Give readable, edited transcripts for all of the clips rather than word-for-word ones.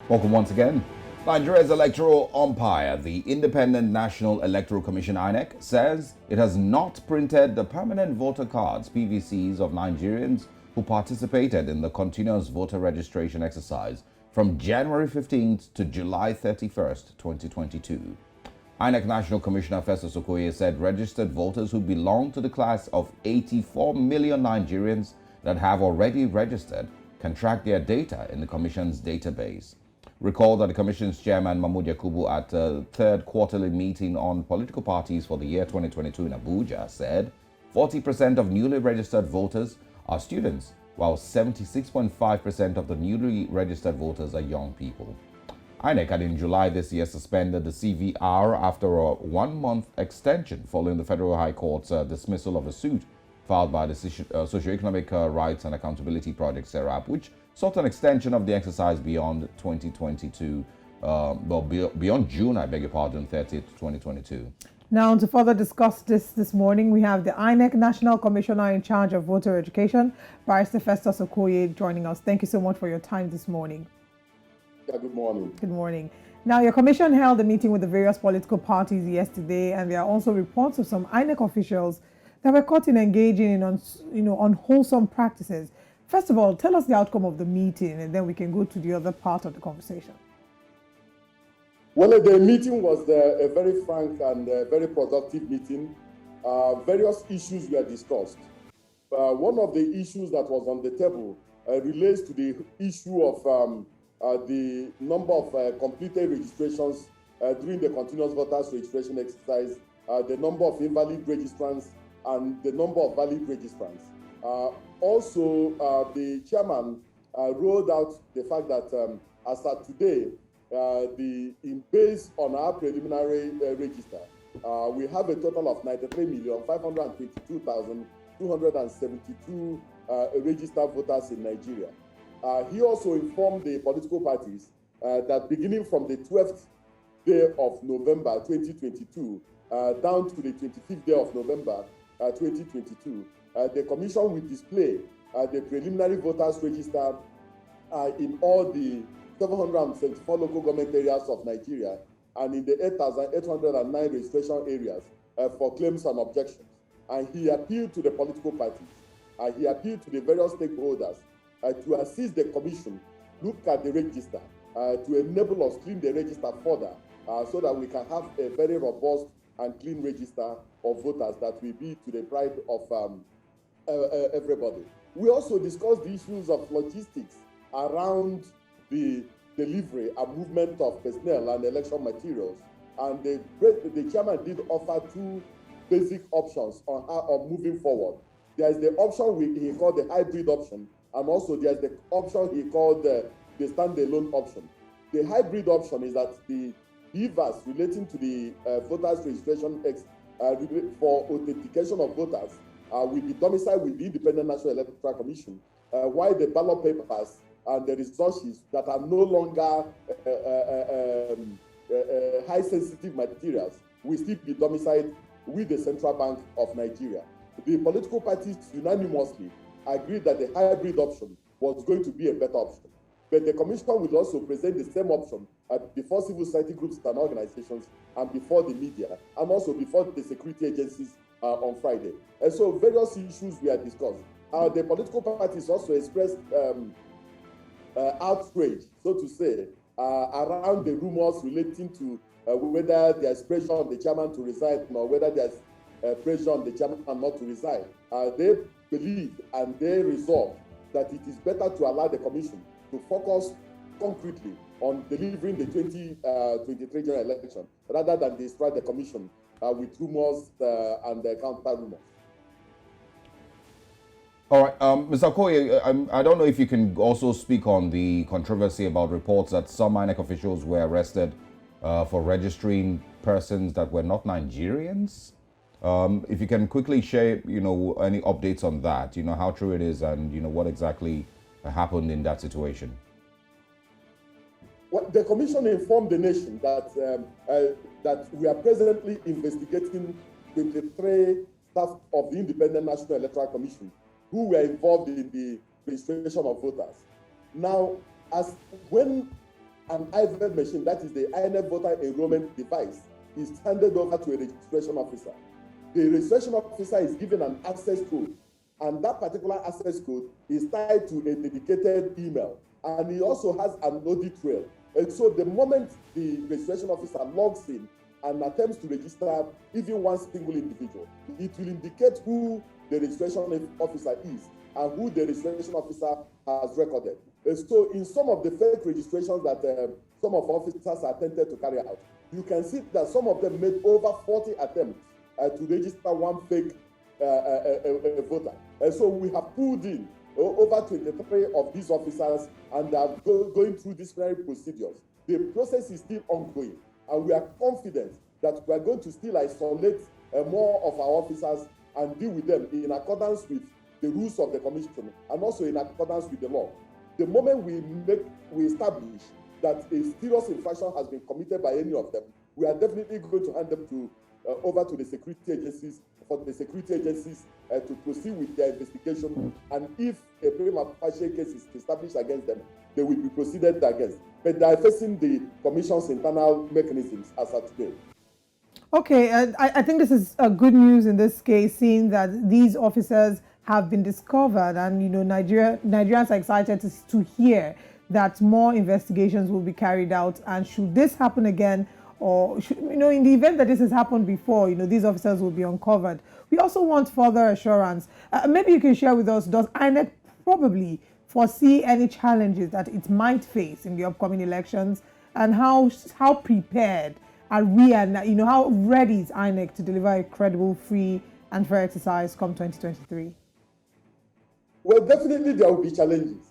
Welcome once again. Nigeria's electoral umpire, the Independent National Electoral Commission INEC, says it has not printed the permanent voter cards (PVCs) of Nigerians who participated in the continuous voter registration exercise from January 15th to July 31st, 2022. INEC National Commissioner Festus Okoye said registered voters who belong to the class of 84 million Nigerians that have already registered can track their data in the Commission's database. Recall that the Commission's chairman, Mahmoud Yakubu, at the third quarterly meeting on political parties for the year 2022 in Abuja, said 40% of newly registered voters are students, while 76.5% of the newly registered voters are young people. INEC had in July this year suspended the CVR after a one-month extension following the Federal High Court's dismissal of a suit filed by the Socioeconomic Rights and Accountability Project, SERAP, which sought an extension of the exercise beyond 2022, beyond June, 30th, 2022. Now, to further discuss this morning, we have the INEC National Commissioner in charge of voter education, Barrister Festus Okoye, joining us. Thank you so much for your time this morning. Yeah, good morning. Good morning. Now, your commission held a meeting with the various political parties yesterday, and there are also reports of some INEC officials that were caught in engaging in unwholesome practices. First of all, tell us the outcome of the meeting, and then we can go to the other part of the conversation. Well, the meeting was a very frank and very productive meeting. Various issues were discussed. One of the issues that was on the table relates to the issue of the number of completed registrations during the continuous voters registration exercise, the number of invalid registrants, and the number of valid registrants. Also, the chairman rolled out the fact that as of today, based on our preliminary register, we have a total of 93,522,272 registered voters in Nigeria. He also informed the political parties that beginning from the 12th day of November 2022 down to the 25th day of November 2022, the Commission will display the preliminary voters register in all the 774 local government areas of Nigeria and in the 8,809 registration areas for claims and objections. And he appealed to the political parties, he appealed to the various stakeholders to assist the Commission look at the register, to enable us clean the register further so that we can have a very robust and clean register of voters that will be to the pride of everybody. We also discussed the issues of logistics around the delivery and movement of personnel and election materials. And the chairman did offer two basic options on moving forward. There's the option he called the hybrid option, and also there's the option he called the standalone option. The hybrid option is that the BVAS relating to the voters registration for authentication of voters will be domiciled with the Independent National Electoral Commission, while the ballot papers and the resources that are no longer high sensitive materials will still be domiciled with the Central Bank of Nigeria. The political parties unanimously agreed that the hybrid option was going to be a better option. But the Commission will also present the same option before civil society groups and organizations, and before the media, and also before the security agencies on Friday. And so various issues were discussed. The political parties also expressed outrage, so to say, around the rumors relating to whether there's pressure on the chairman to resign or whether there's pressure on the chairman not to resign. They believe and they resolve that it is better to allow the Commission to focus concretely on delivering the 2023 general election rather than distract the Commission with rumors and counter rumors. All right, Mr. Okoye, I don't know if you can also speak on the controversy about reports that some INEC officials were arrested for registering persons that were not Nigerians. If you can quickly share, any updates on that, how true it is and, what exactly happened in that situation. Well, the Commission informed the nation that that we are presently investigating 23 staff of the Independent National Electoral Commission who were involved in the registration of voters. Now, when an IVED machine, that is the INEC voter enrollment device, is handed over to a registration officer. The registration officer is given an access code, and that particular access code is tied to a dedicated email, and he also has an audit trail. And so the moment the registration officer logs in and attempts to register even one single individual, it will indicate who the registration officer is and who the registration officer has recorded. And so in some of the fake registrations that some of officers attempted to carry out, you can see that some of them made over 40 attempts to register one fake voter. And so we have pulled in over 23 of these officers, and they are going through disciplinary procedures. The process is still ongoing, and we are confident that we are going to still isolate more of our officers and deal with them in accordance with the rules of the commission and also in accordance with the law. The moment we establish that a serious infraction has been committed by any of them, we are definitely going to hand them over to the security agencies, for the security agencies to proceed with their investigation. And if a prima facie case is established against them, they will be proceeded against. But they are facing the commission's internal mechanisms as of today. Okay, I think this is good news in this case, seeing that these officers have been discovered, and Nigerians are excited to hear that more investigations will be carried out. And should this happen again, or in the event that this has happened before, these officers will be uncovered. We also want further assurance. Maybe you can share with us, does INEC probably foresee any challenges that it might face in the upcoming elections, and how prepared are we, and how ready is INEC to deliver a credible, free and fair exercise come 2023? Well, definitely there will be challenges,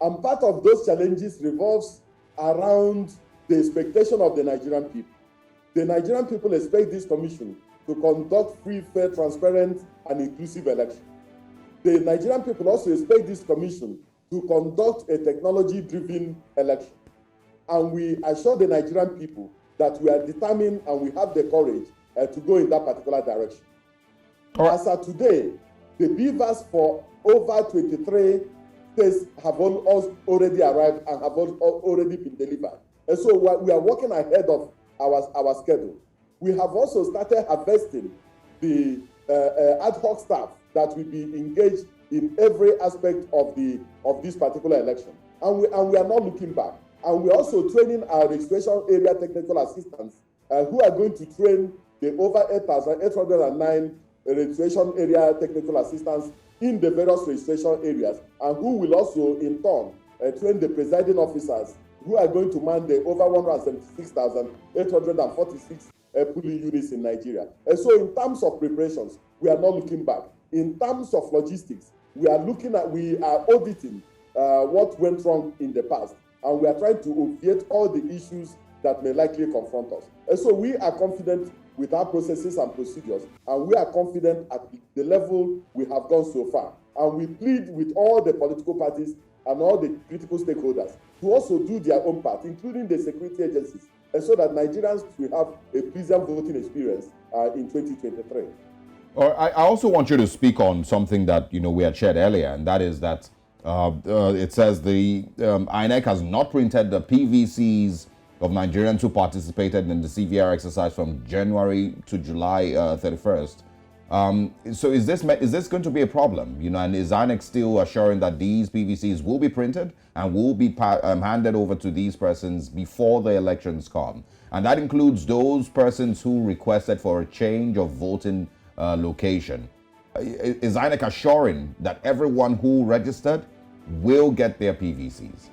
and part of those challenges revolves around the expectation of the Nigerian people. The Nigerian people expect this commission to conduct free, fair, transparent, and inclusive elections. The Nigerian people also expect this commission to conduct a technology-driven election. And we assure the Nigerian people that we are determined and we have the courage to go in that particular direction. As of today, the BVAS for over 23 states have already arrived and have already been delivered. And so we are working ahead of our schedule. We have also started harvesting the ad hoc staff that will be engaged in every aspect of this particular election. And we are not looking back. And we're also training our registration area technical assistants who are going to train the over 8,809 registration area technical assistants in the various registration areas, and who will also in turn train the presiding officers who are going to man the over 176,846 polling units in Nigeria. And so in terms of preparations, we are not looking back. In terms of logistics, we are auditing what went wrong in the past, and we are trying to obviate all the issues that may likely confront us. And so we are confident with our processes and procedures, and we are confident at the level we have gone so far. And we plead with all the political parties and all the critical stakeholders to also do their own part, including the security agencies, and so that Nigerians will have a pleasant voting experience in 2023. I also want you to speak on something that we had shared earlier, and that is that it says the INEC has not printed the PVCs of Nigerians who participated in the CVR exercise from January to July 31st. So is this going to be a problem? And is INEC still assuring that these PVCs will be printed and will be handed over to these persons before the elections come? And that includes those persons who requested for a change of voting location. Is INEC assuring that everyone who registered will get their PVCs?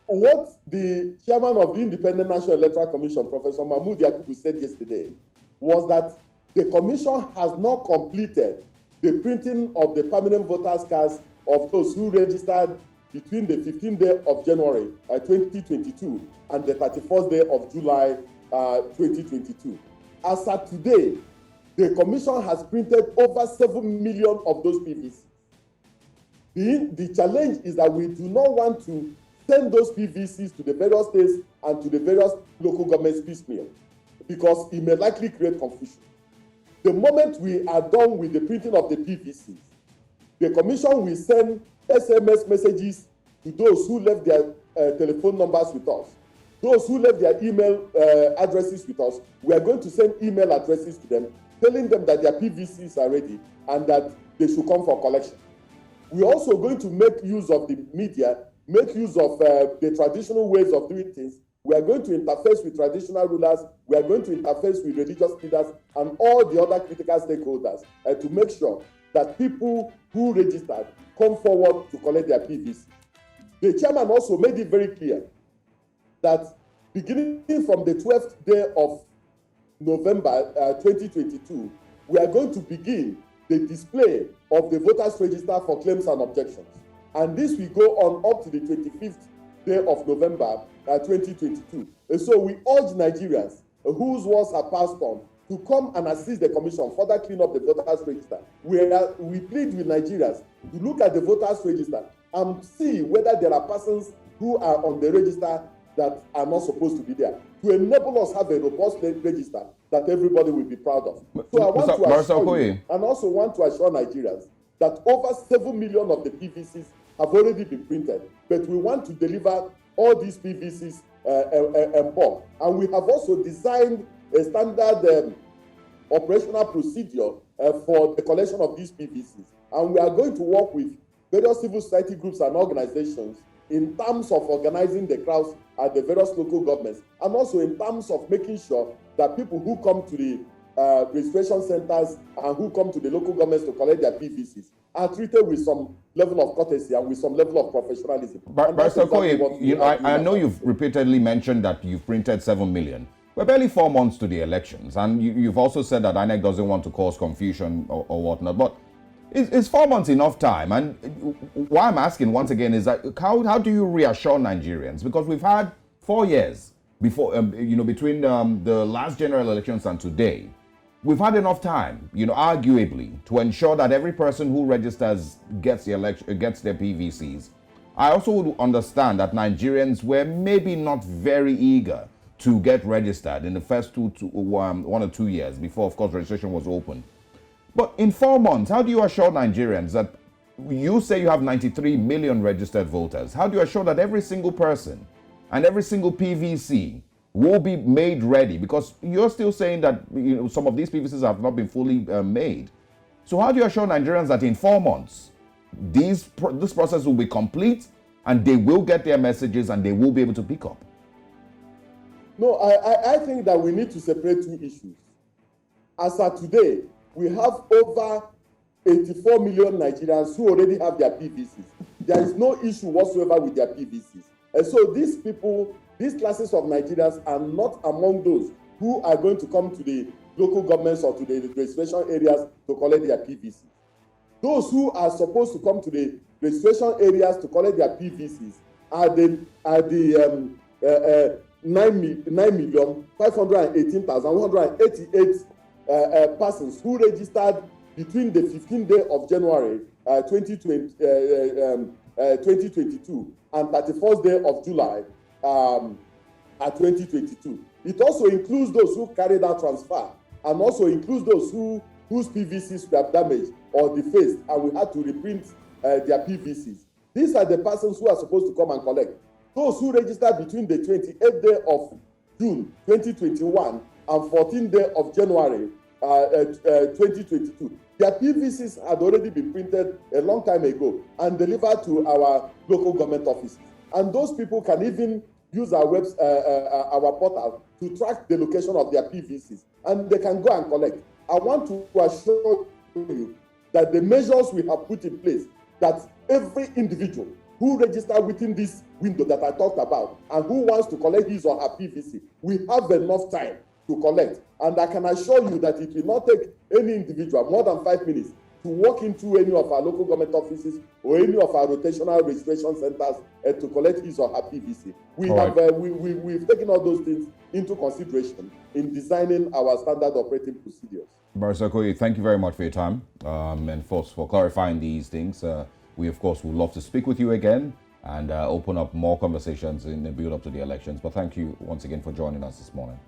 What the chairman of the Independent National Electoral Commission, Professor Mahmoud Yakubu, said yesterday was that the commission has not completed the printing of the permanent voters' cards of those who registered between the 15th day of January 2022 and the 31st day of July 2022. As of today, the commission has printed over 7 million of those PVCs. The challenge is that we do not want to send those PVCs to the various states and to the various local governments piecemeal, because it may likely create confusion. The moment we are done with the printing of the PVCs, the commission will send SMS messages to those who left their telephone numbers with us. Those who left their email addresses with us, we are going to send email addresses to them, telling them that their PVCs are ready and that they should come for collection. We're also going to make use of the media, make use of the traditional ways of doing things. We are going to interface with traditional rulers. We are going to interface with religious leaders and all the other critical stakeholders to make sure that people who registered come forward to collect their PVC. The chairman also made it very clear that beginning from the 12th day of November 2022, we are going to begin the display of the voters register for claims and objections. And this will go on up to the 25th day of November 2022. And so we urge Nigerians whose words are passed on to come and assist the commission further clean up the voters register. We plead with Nigerians to look at the voters register and see whether there are persons who are on the register that are not supposed to be there, to enable us have a robust register that everybody will be proud of. So I want to assure you, and also want to assure Nigerians that over 7 million of the PVCs have already been printed, but we want to deliver all these PVCs in bulk. And we have also designed a standard operational procedure for the collection of these PVCs. And we are going to work with various civil society groups and organizations in terms of organizing the crowds at the various local governments, and also in terms of making sure that people who come to the registration centers and who come to the local governments to collect their PVCs are treated with some level of courtesy and with some level of professionalism. Barrister Okoye, I know you've repeatedly mentioned that you've printed 7 million. We're barely 4 months to the elections, and you've also said that INEC doesn't want to cause confusion or whatnot, but is 4 months enough time? And why I'm asking once again is that how do you reassure Nigerians? Because we've had 4 years before, between the last general elections and today. We've had enough time, arguably, to ensure that every person who registers gets their PVCs. I also would understand that Nigerians were maybe not very eager to get registered in the first 1 or 2 years before, of course, registration was open. But in 4 months, how do you assure Nigerians that you say you have 93 million registered voters? How do you assure that every single person and every single PVC will be made ready? Because you're still saying that some of these PVCs have not been fully made. So how do you assure Nigerians that in 4 months, this process will be complete and they will get their messages and they will be able to pick up? No, I think that we need to separate two issues. As of today, we have over 84 million Nigerians who already have their PVCs. There is no issue whatsoever with their PVCs. And so these people, these classes of Nigerians are not among those who are going to come to the local governments or to the registration areas to collect their PVCs. Those who are supposed to come to the registration areas to collect their PVCs are the 9,518,188 persons who registered between the 15th day of January 2022 and 31st day of July 2022. It also includes those who carried out transfer and also includes those whose PVCs were damaged or defaced and we had to reprint their PVCs. These are the persons who are supposed to come and collect. Those who registered between the 28th day of June 2021 and 14th day of January 2022. Their PVCs had already been printed a long time ago and delivered to our local government offices. And those people can even use our our portal to track the location of their PVCs, and they can go and collect. I want to assure you that the measures we have put in place, that every individual who registered within this window that I talked about and who wants to collect his or her PVC, we have enough time to collect. And I can assure you that it will not take any individual more than 5 minutes to walk into any of our local government offices or any of our rotational registration centers to collect his or her PVC. We've taken all those things into consideration in designing our standard operating procedures. Barrister Okoye, thank you very much for your time and for clarifying these things. We, of course, would love to speak with you again and open up more conversations in the build-up to the elections. But thank you once again for joining us this morning.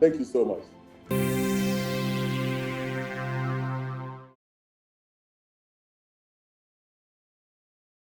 Thank you so much.